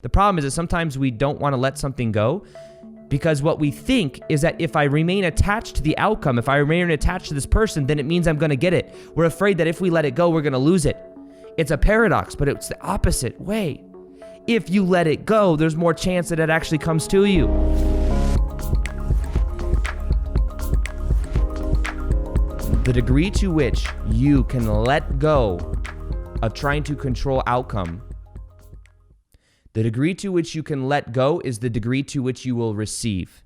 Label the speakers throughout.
Speaker 1: The problem is that sometimes we don't want to let something go because what we think is that if I remain attached to the outcome, if I remain attached to this person, then it means I'm going to get it. We're afraid that if we let it go, we're going to lose it. It's a paradox, but it's the opposite way. If you let it go, there's more chance that it actually comes to you. The degree to which you can let go of trying to control outcome, the degree to which you can let go is the degree to which you will receive.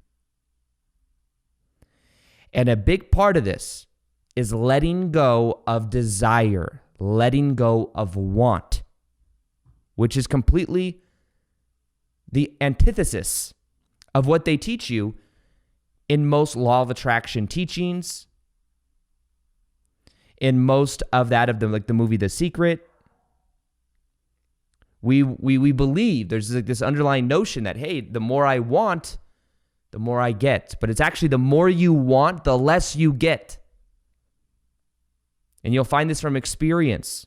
Speaker 1: And a big part of this is letting go of desire, letting go of want, which is completely the antithesis of what they teach you in most law of attraction teachings, in most of that of them, like the movie The Secret. We believe there's like this underlying notion that, hey, the more I want, the more I get. But it's actually the more you want, the less you get. And you'll find this from experience.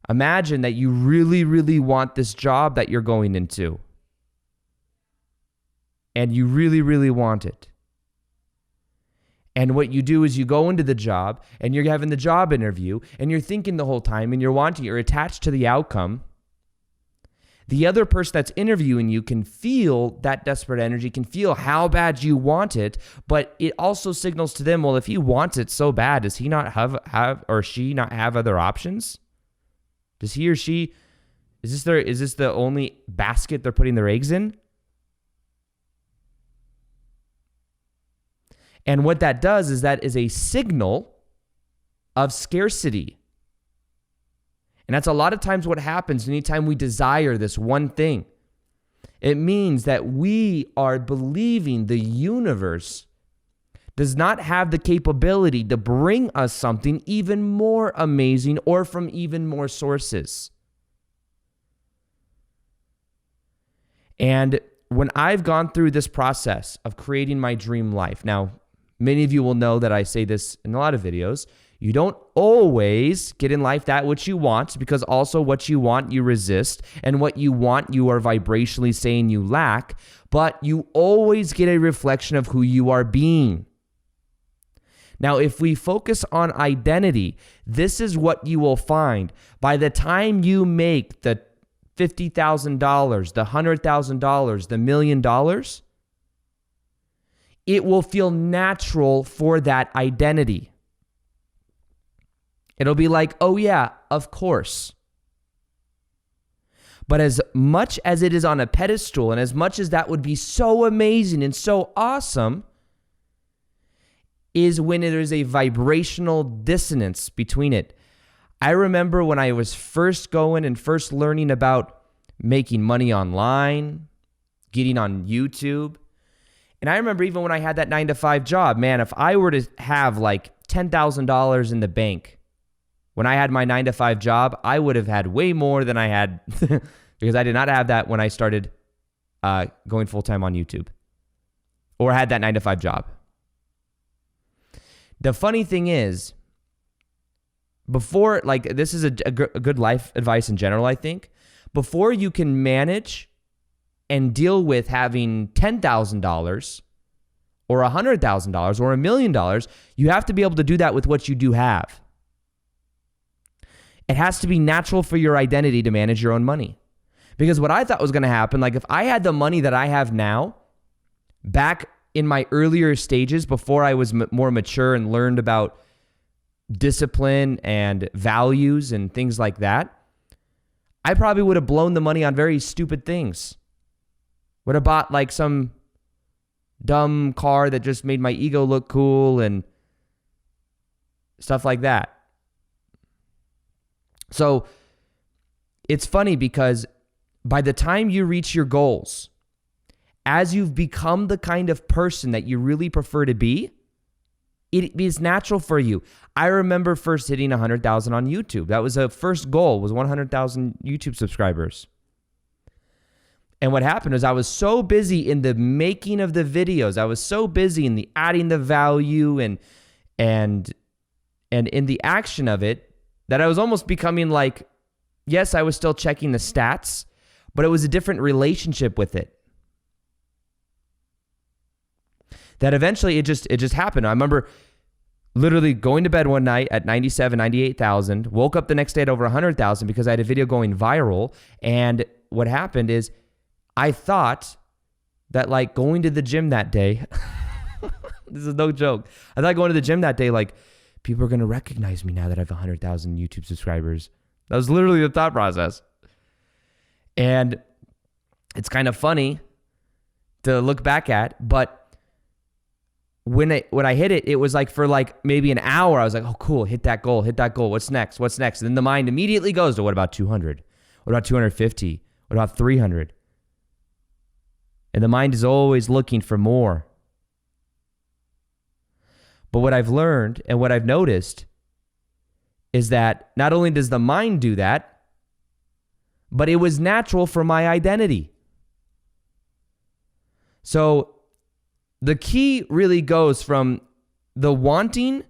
Speaker 1: Imagine that you really, really want this job that you're going into. And you really, really want it. And what you do is you go into the job and you're having the job interview and you're thinking the whole time and you're attached to the outcome. The other person that's interviewing you can feel that desperate energy, can feel how bad you want it, but it also signals to them, well, if he wants it so bad, does he not have or she not have other options? Does he or she, is this the only basket they're putting their eggs in? And what that does is that is a signal of scarcity. And that's a lot of times what happens anytime we desire this one thing. It means that we are believing the universe does not have the capability to bring us something even more amazing or from even more sources. And when I've gone through this process of creating my dream life, now, many of you will know that I say this in a lot of videos. You don't always get in life that which you want, because also what you want, you resist. And what you want, you are vibrationally saying you lack. But you always get a reflection of who you are being. Now, if we focus on identity, this is what you will find. By the time you make the $50,000, the $100,000, the $1 million, it will feel natural for that identity. It'll be like, oh yeah, of course. But as much as it is on a pedestal, and as much as that would be so amazing and so awesome, is when there's a vibrational dissonance between it. I remember when I was first going and first learning about making money online, getting on YouTube. And I remember even when I had that 9-to-5 job, man, if I were to have like $10,000 in the bank when I had my 9-to-5 job, I would have had way more than I had because I did not have that when I started going full-time on YouTube or had that 9-to-5 job. The funny thing is, before, like, this is a good life advice in general, I think. Before you can manage and deal with having $10,000 or $100,000 or $1 million, you have to be able to do that with what you do have. It has to be natural for your identity to manage your own money. Because what I thought was going to happen, like if I had the money that I have now, back in my earlier stages before I was more mature and learned about discipline and values and things like that, I probably would have blown the money on very stupid things. Would have bought like some dumb car that just made my ego look cool and stuff like that. So it's funny because by the time you reach your goals, as you've become the kind of person that you really prefer to be, it is natural for you. I remember first hitting 100,000 on YouTube. That was a first goal, was 100,000 YouTube subscribers. And what happened was I was so busy in the making of the videos. I was so busy in the adding the value and in the action of it that I was almost becoming like, yes, I was still checking the stats, but it was a different relationship with it. That eventually it just happened. I remember literally going to bed one night at 97, 98,000, woke up the next day at over 100,000 because I had a video going viral. And what happened is I thought that like going to the gym that day, this is no joke. I thought going to the gym that day, like people are going to recognize me now that I have 100,000 YouTube subscribers. That was literally the thought process. And it's kind of funny to look back at, but when I hit it, it was like for like maybe an hour, I was like, oh, cool, hit that goal. What's next? And then the mind immediately goes to what about 200? What about 250? What about 300? And the mind is always looking for more. But what I've learned and what I've noticed is that not only does the mind do that, but it was natural for my identity. So the key really goes from the wanting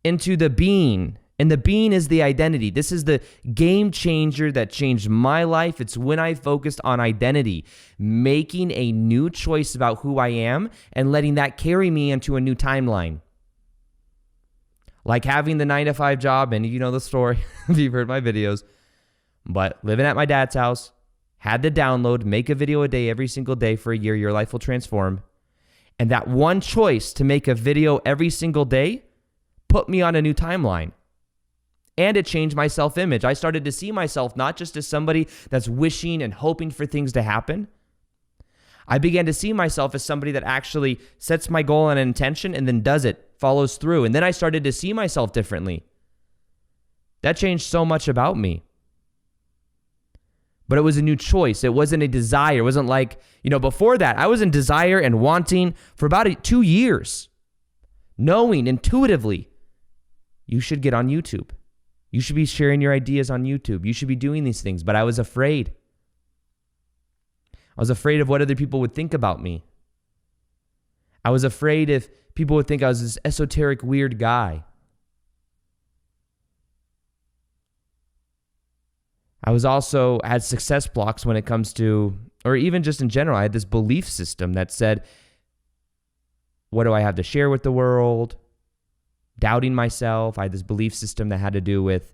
Speaker 1: into the being. And the being is the identity. This is the game changer that changed my life. It's when I focused on identity, making a new choice about who I am and letting that carry me into a new timeline. Like having the 9-to-5 job, and you know the story if you've heard my videos, but living at my dad's house, had the download, make a video a day every single day for a year, your life will transform. And that one choice to make a video every single day put me on a new timeline. And it changed my self-image. I started to see myself not just as somebody that's wishing and hoping for things to happen. I began to see myself as somebody that actually sets my goal and intention and then does it, follows through. And then I started to see myself differently. That changed so much about me. But it was a new choice. It wasn't a desire. It wasn't like, before that, I was in desire and wanting for about 2 years, knowing intuitively, you should get on YouTube. You should be sharing your ideas on YouTube. You should be doing these things. But I was afraid. I was afraid of what other people would think about me. I was afraid if people would think I was this esoteric, weird guy. I was also had success blocks when it comes to, or even just in general, I had this belief system that said, what do I have to share with the world? Doubting myself. I had this belief system that had to do with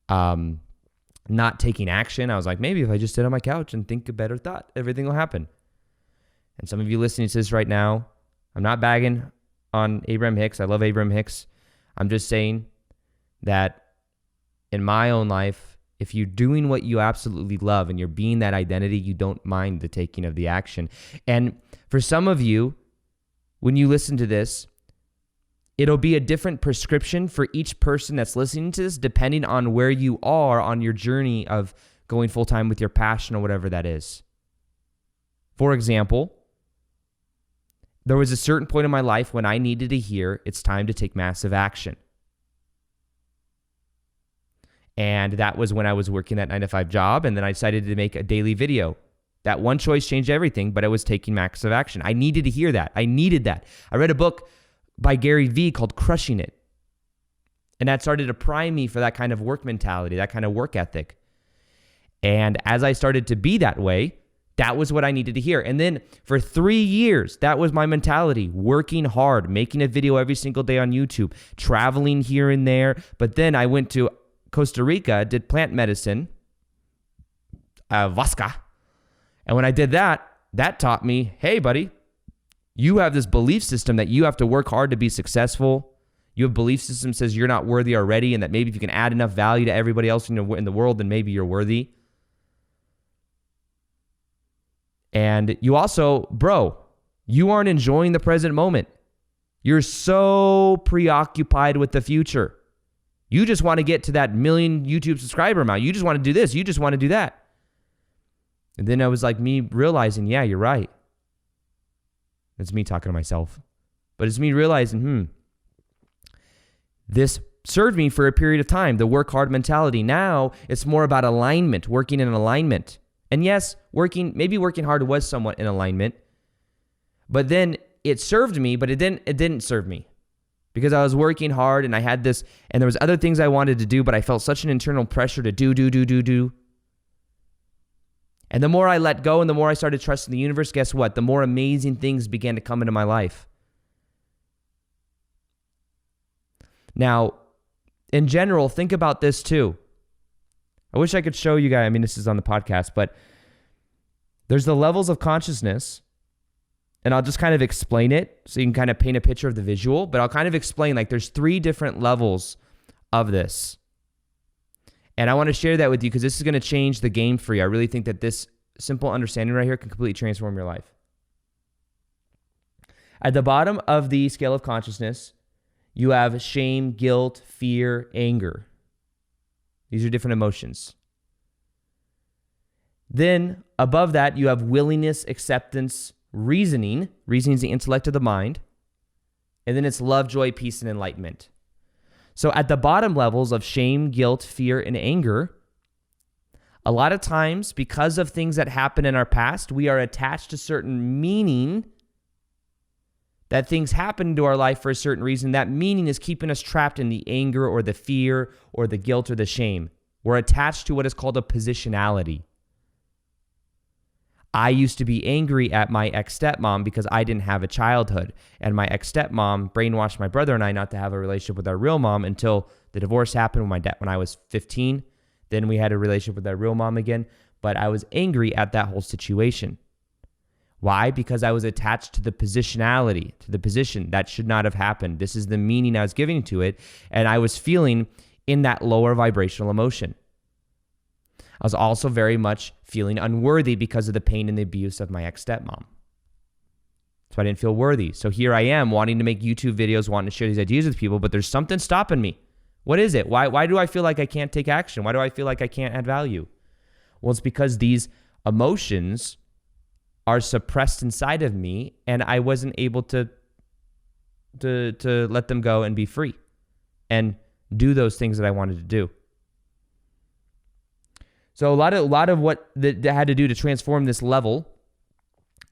Speaker 1: not taking action. I was like, maybe if I just sit on my couch and think a better thought, everything will happen. And some of you listening to this right now, I'm not bagging on Abraham Hicks. I love Abraham Hicks. I'm just saying that in my own life, if you're doing what you absolutely love and you're being that identity, you don't mind the taking of the action. And for some of you, when you listen to this, it'll be a different prescription for each person that's listening to this, depending on where you are on your journey of going full-time with your passion or whatever that is. For example, there was a certain point in my life when I needed to hear, it's time to take massive action. And that was when I was working that 9-to-5 job, and then I decided to make a daily video. That one choice changed everything, but I was taking massive action. I needed to hear that. I needed that. I read a book by Gary Vee called Crushing It. And that started to prime me for that kind of work mentality, that kind of work ethic. And as I started to be that way, that was what I needed to hear. And then for 3 years, that was my mentality, working hard, making a video every single day on YouTube, traveling here and there. But then I went to Costa Rica, did plant medicine, Vasca. And when I did that, that taught me, hey, buddy, you have this belief system that you have to work hard to be successful. You have a belief system that says you're not worthy already, and that maybe if you can add enough value to everybody else in the world, then maybe you're worthy. And you also, you aren't enjoying the present moment. You're so preoccupied with the future. You just want to get to that 1 million YouTube subscriber amount. You just want to do this. You just want to do that. And then I was like me realizing, yeah, you're right. It's me talking to myself. But it's me realizing, this served me for a period of time, the work hard mentality. Now it's more about alignment, working in alignment. And yes, maybe working hard was somewhat in alignment. But then it served me, but it didn't serve me. Because I was working hard and I had this, and there was other things I wanted to do, but I felt such an internal pressure to do. And the more I let go and the more I started trusting the universe, guess what? The more amazing things began to come into my life. Now, in general, think about this too. I wish I could show you guys, I mean, this is on the podcast, but there's the levels of consciousness, and I'll just kind of explain it so you can kind of paint a picture of the visual, but I'll kind of explain, like, there's 3 different levels of this. And I want to share that with you because this is going to change the game for you. I really think that this simple understanding right here can completely transform your life. At the bottom of the scale of consciousness, you have shame, guilt, fear, anger. These are different emotions. Then above that, you have willingness, acceptance, reasoning. Reasoning is the intellect of the mind. And then it's love, joy, peace, and enlightenment. So at the bottom levels of shame, guilt, fear, and anger, a lot of times because of things that happen in our past, we are attached to certain meaning that things happen to our life for a certain reason. That meaning is keeping us trapped in the anger or the fear or the guilt or the shame. We're attached to what is called a positionality. I used to be angry at my ex-stepmom because I didn't have a childhood. And my ex-stepmom brainwashed my brother and I not to have a relationship with our real mom until the divorce happened when I was 15. Then we had a relationship with our real mom again. But I was angry at that whole situation. Why? Because I was attached to the positionality, to the position. That should not have happened. This is the meaning I was giving to it. And I was feeling in that lower vibrational emotion. I was also very much feeling unworthy because of the pain and the abuse of my ex-stepmom. So I didn't feel worthy. So here I am wanting to make YouTube videos, wanting to share these ideas with people, but there's something stopping me. What is it? Why do I feel like I can't take action? Why do I feel like I can't add value? Well, it's because these emotions are suppressed inside of me and I wasn't able to let them go and be free and do those things that I wanted to do. So a lot of what that had to do to transform this level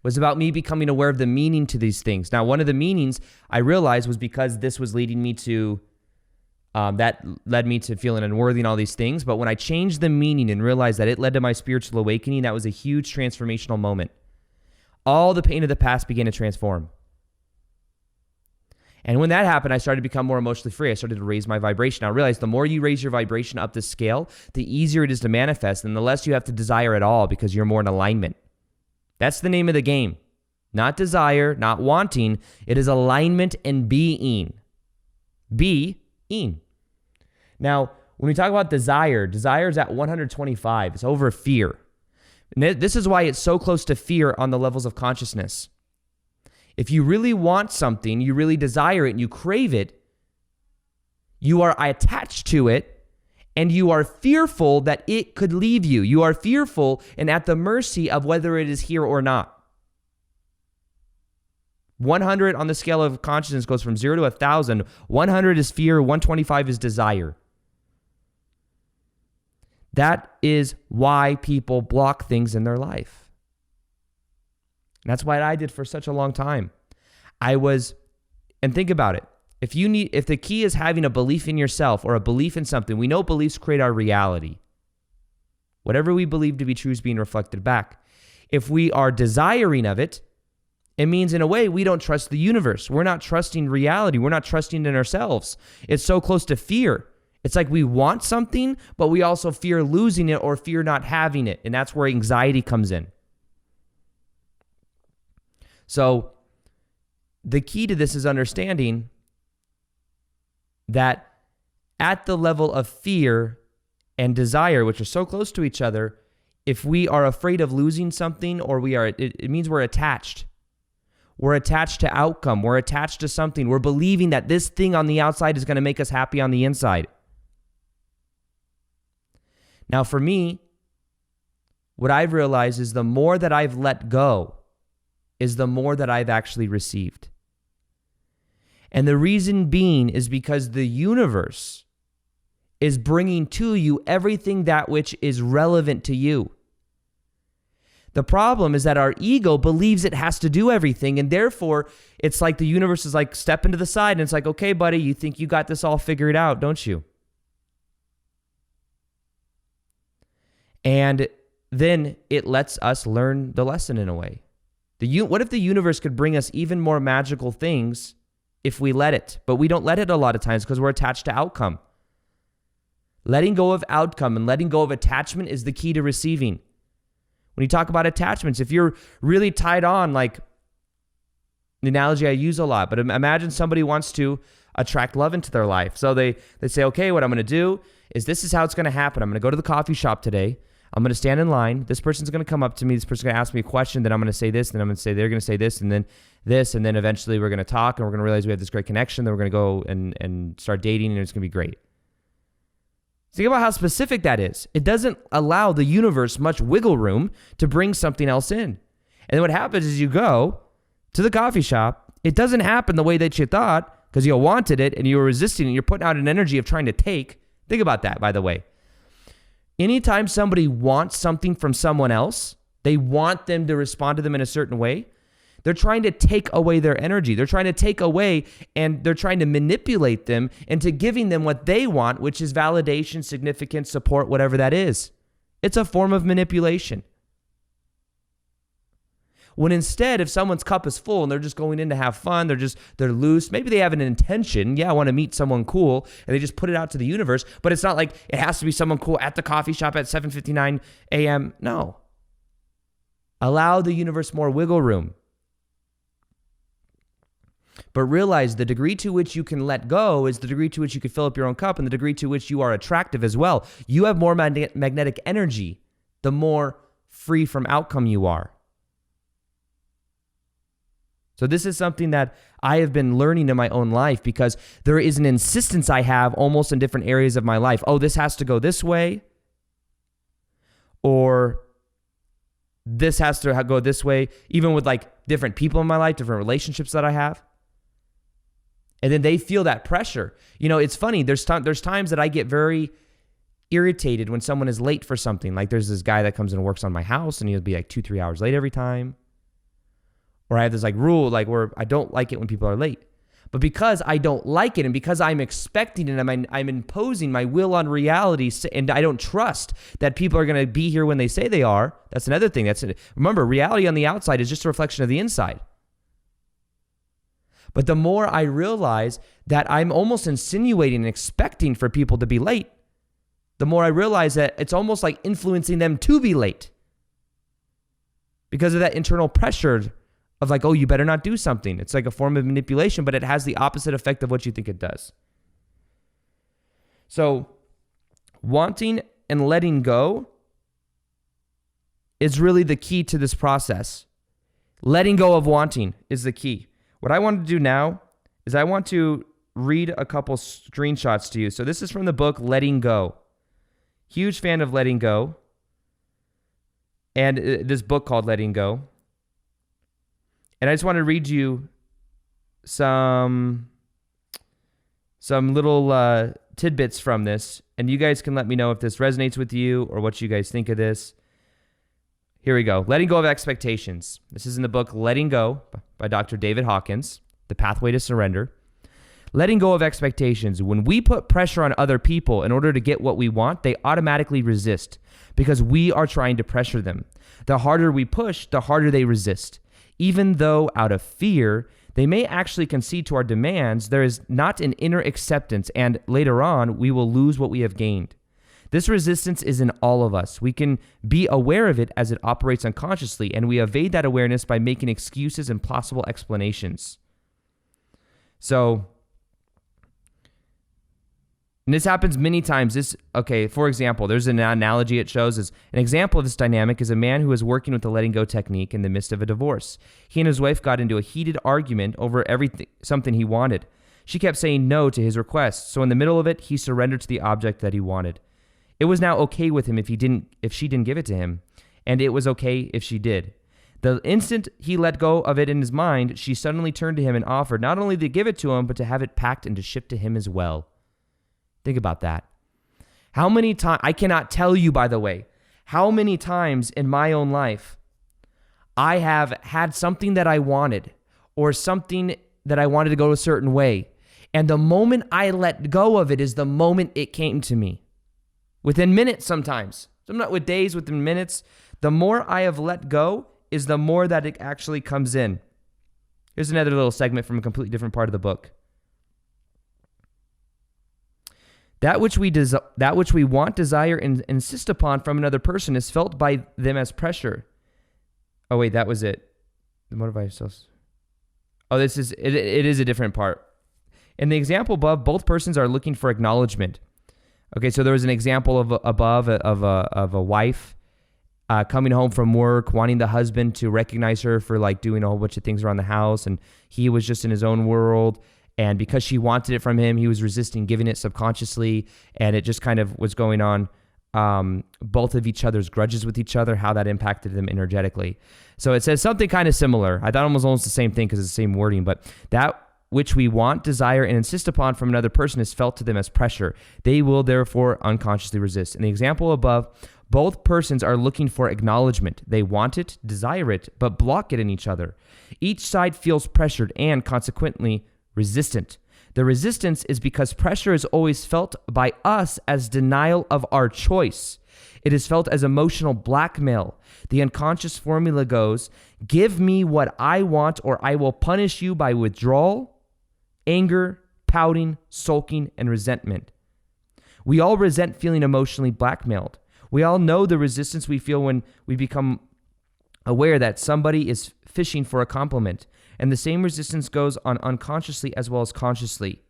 Speaker 1: was about me becoming aware of the meaning to these things. Now, one of the meanings I realized was because this was leading me to, that led me to feeling unworthy and all these things. But when I changed the meaning and realized that it led to my spiritual awakening, that was a huge transformational moment. All the pain of the past began to transform. And when that happened, I started to become more emotionally free. I started to raise my vibration. I realized the more you raise your vibration up the scale, the easier it is to manifest and the less you have to desire at all because you're more in alignment. That's the name of the game. Not desire, not wanting. It is alignment and being. Being. Now, when we talk about desire is at 125. It's over fear. And this is why it's so close to fear on the levels of consciousness. If you really want something, you really desire it, and you crave it, you are attached to it, and you are fearful that it could leave you. You are fearful and at the mercy of whether it is here or not. 100 on the scale of consciousness goes from 0 to 1,000. 100 is fear, 125 is desire. That is why people block things in their life. And that's what I did for such a long time. And think about it. If the key is having a belief in yourself or a belief in something, we know beliefs create our reality. Whatever we believe to be true is being reflected back. If we are desiring of it, it means in a way we don't trust the universe. We're not trusting reality. We're not trusting in ourselves. It's so close to fear. It's like we want something, but we also fear losing it or fear not having it. And that's where anxiety comes in. So the key to this is understanding that at the level of fear and desire, which are so close to each other, if we are afraid of losing something or it means we're attached. We're attached to outcome. We're attached to something. We're believing that this thing on the outside is going to make us happy on the inside. Now, for me, what I've realized is the more that I've let go is the more that I've actually received. And the reason being is because the universe is bringing to you everything that which is relevant to you. The problem is that our ego believes it has to do everything, and therefore it's like the universe is like, step into the side, and it's like, okay, buddy, you think you got this all figured out, don't you? And then it lets us learn the lesson in a way. What if the universe could bring us even more magical things if we let it? But we don't let it a lot of times because we're attached to outcome. Letting go of outcome and letting go of attachment is the key to receiving. When you talk about attachments, if you're really tied on, like the analogy I use a lot, but imagine somebody wants to attract love into their life. So they say, okay, what I'm going to do is this is how it's going to happen. I'm going to go to the coffee shop today. I'm going to stand in line. This person's going to come up to me. This person's going to ask me a question. Then I'm going to say this. Then I'm going to say, they're going to say this. And then this. And then eventually we're going to talk and we're going to realize we have this great connection. Then we're going to go and start dating and it's going to be great. Think about how specific that is. It doesn't allow the universe much wiggle room to bring something else in. And then what happens is you go to the coffee shop. It doesn't happen the way that you thought because you wanted it and you were resisting it. You're putting out an energy of trying to take. Think about that, by the way. Anytime somebody wants something from someone else, they want them to respond to them in a certain way, they're trying to take away their energy. They're trying to take away and they're trying to manipulate them into giving them what they want, which is validation, significance, support, whatever that is. It's a form of manipulation. When instead, if someone's cup is full and they're just going in to have fun, they're loose, maybe they have an intention, I want to meet someone cool, and they just put it out to the universe, but it's not like it has to be someone cool at the coffee shop at 7:59 a.m. No. Allow the universe more wiggle room. But realize the degree to which you can let go is the degree to which you can fill up your own cup and the degree to which you are attractive as well. You have more magnetic energy, the more free from outcome you are. So this is something that I have been learning in my own life because there is an insistence I have almost in different areas of my life. Oh, this has to go this way. Or this has to go this way. Even with like different people in my life, different relationships that I have. And then they feel that pressure. You know, it's funny. There's times that I get very irritated when someone is late for something. Like there's this guy that comes and works on my house and he'll be like 2-3 hours late every time. Or I have this like rule like where I don't like it when people are late. But because I don't like it and because I'm expecting it, I'm imposing my will on reality and I don't trust that people are going to be here when they say they are. That's another thing. Remember, reality on the outside is just a reflection of the inside. But the more I realize that I'm almost insinuating and expecting for people to be late, the more I realize that it's almost like influencing them to be late. Because of that internal pressure of like, oh, you better not do something. It's like a form of manipulation, but it has the opposite effect of what you think it does. So wanting and letting go is really the key to this process. Letting go of wanting is the key. What I want to do now is I want to read a couple screenshots to you. So this is from the book Letting Go. Huge fan of Letting Go. And this book called Letting Go. And I just want to read you some little tidbits from this. And you guys can let me know if this resonates with you or what you guys think of this. Here we go. Letting go of expectations. This is in the book Letting Go by Dr. David Hawkins, The Pathway to Surrender. Letting go of expectations. When we put pressure on other people in order to get what we want, they automatically resist because we are trying to pressure them. The harder we push, the harder they resist. Even though out of fear, they may actually concede to our demands, there is not an inner acceptance, and later on, we will lose what we have gained. This resistance is in all of us. We can be aware of it as it operates unconsciously, and we evade that awareness by making excuses and plausible explanations. So, and this happens many times. For example, there's an analogy it shows as an example of this dynamic is a man who is working with the letting go technique in the midst of a divorce. He and his wife got into a heated argument over something he wanted. She kept saying no to his requests, so in the middle of it, he surrendered to the object that he wanted. It was now okay with him if she didn't give it to him, and it was okay if she did. The instant he let go of it in his mind, she suddenly turned to him and offered not only to give it to him, but to have it packed and to ship to him as well. Think about that. How many times, I cannot tell you, by the way, how many times in my own life I have had something that I wanted or something that I wanted to go a certain way. And the moment I let go of it is the moment it came to me. Within minutes sometimes. I'm not with days, within minutes. The more I have let go is the more that it actually comes in. Here's another little segment from a completely different part of the book. That which we want, desire, and insist upon from another person is felt by them as pressure. Oh, wait, that was it. The motivate ourselves. Oh, it is a different part. In the example above, both persons are looking for acknowledgement. Okay, so there was an example of a wife coming home from work, wanting the husband to recognize her for like doing a whole bunch of things around the house, and he was just in his own world. And because she wanted it from him, he was resisting giving it subconsciously, and it just kind of was going on both of each other's grudges with each other, how that impacted them energetically. So it says something kind of similar. I thought it was almost the same thing because it's the same wording, but that which we want, desire, and insist upon from another person is felt to them as pressure. They will therefore unconsciously resist. In the example above, both persons are looking for acknowledgement. They want it, desire it, but block it in each other. Each side feels pressured and consequently resistant. The resistance is because pressure is always felt by us as denial of our choice. It is felt as emotional blackmail. The unconscious formula goes, give me what I want or I will punish you by withdrawal, anger, pouting, sulking, and resentment. We all resent feeling emotionally blackmailed. We all know the resistance we feel when we become aware that somebody is fishing for a compliment. And the same resistance goes on unconsciously as well as consciously.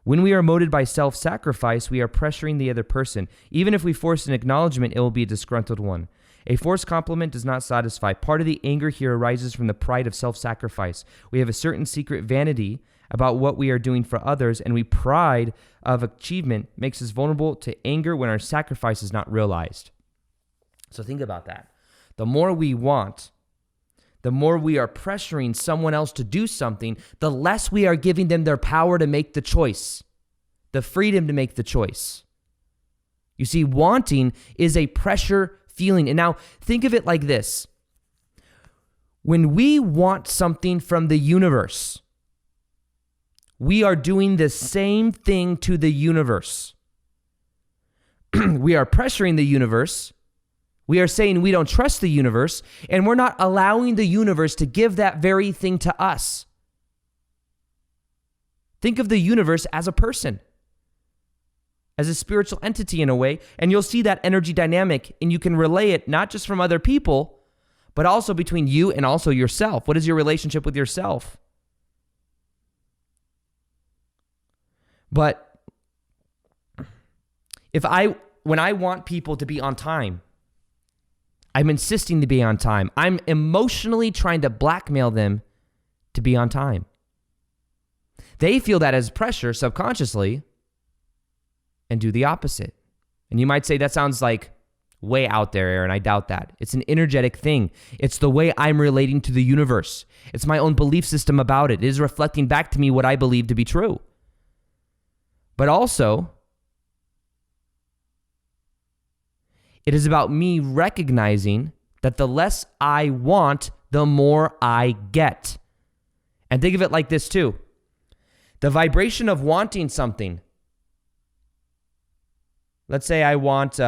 Speaker 1: When we are motivated by self-sacrifice, we are pressuring the other person. Even if we force an acknowledgement, it will be a disgruntled one. A forced compliment does not satisfy. Part of the anger here arises from the pride of self-sacrifice. We have a certain secret vanity about what we are doing for others, and pride of achievement makes us vulnerable to anger when our sacrifice is not realized. So think about that. The more we want, the more we are pressuring someone else to do something, the less we are giving them their power to make the choice, the freedom to make the choice. You see, wanting is a pressure feeling. And now think of it like this. When we want something from the universe, we are doing the same thing to the universe. We are pressuring the universe. We are saying we don't trust the universe, and we're not allowing the universe to give that very thing to us. Think of the universe as a person, as a spiritual entity in a way, and you'll see that energy dynamic, and you can relay it not just from other people, but also between you and also yourself. What is your relationship with yourself? But when I want people to be on time, I'm insisting to be on time. I'm emotionally trying to blackmail them to be on time. They feel that as pressure subconsciously and do the opposite. And you might say that sounds like way out there, Aaron. I doubt that. It's an energetic thing. It's the way I'm relating to the universe. It's my own belief system about it. It is reflecting back to me what I believe to be true. But also, it is about me recognizing that the less I want, the more I get. And think of it like this too. The vibration of wanting something. Let's say I want,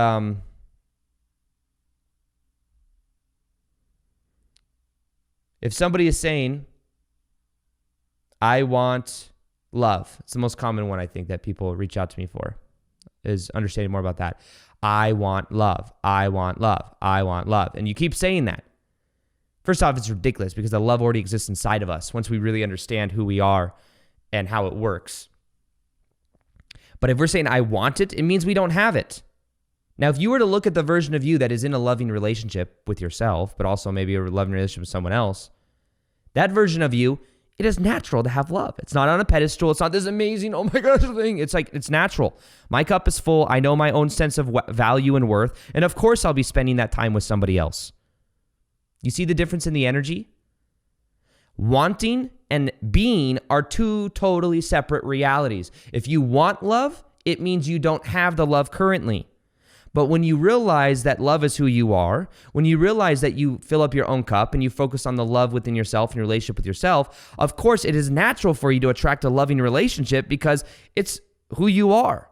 Speaker 1: if somebody is saying, I want love. It's the most common one I think that people reach out to me for, is understanding more about that. I want love. I want love. I want love. And you keep saying that. First off, it's ridiculous because the love already exists inside of us once we really understand who we are and how it works. But if we're saying I want it, it means we don't have it. Now, if you were to look at the version of you that is in a loving relationship with yourself, but also maybe a loving relationship with someone else, that version of you, it is natural to have love. It's not on a pedestal. It's not this amazing, oh my gosh, thing. It's like, it's natural. My cup is full. I know my own sense of value and worth. And of course, I'll be spending that time with somebody else. You see the difference in the energy? Wanting and being are two totally separate realities. If you want love, it means you don't have the love currently. But when you realize that love is who you are, when you realize that you fill up your own cup and you focus on the love within yourself and your relationship with yourself, of course, it is natural for you to attract a loving relationship because it's who you are.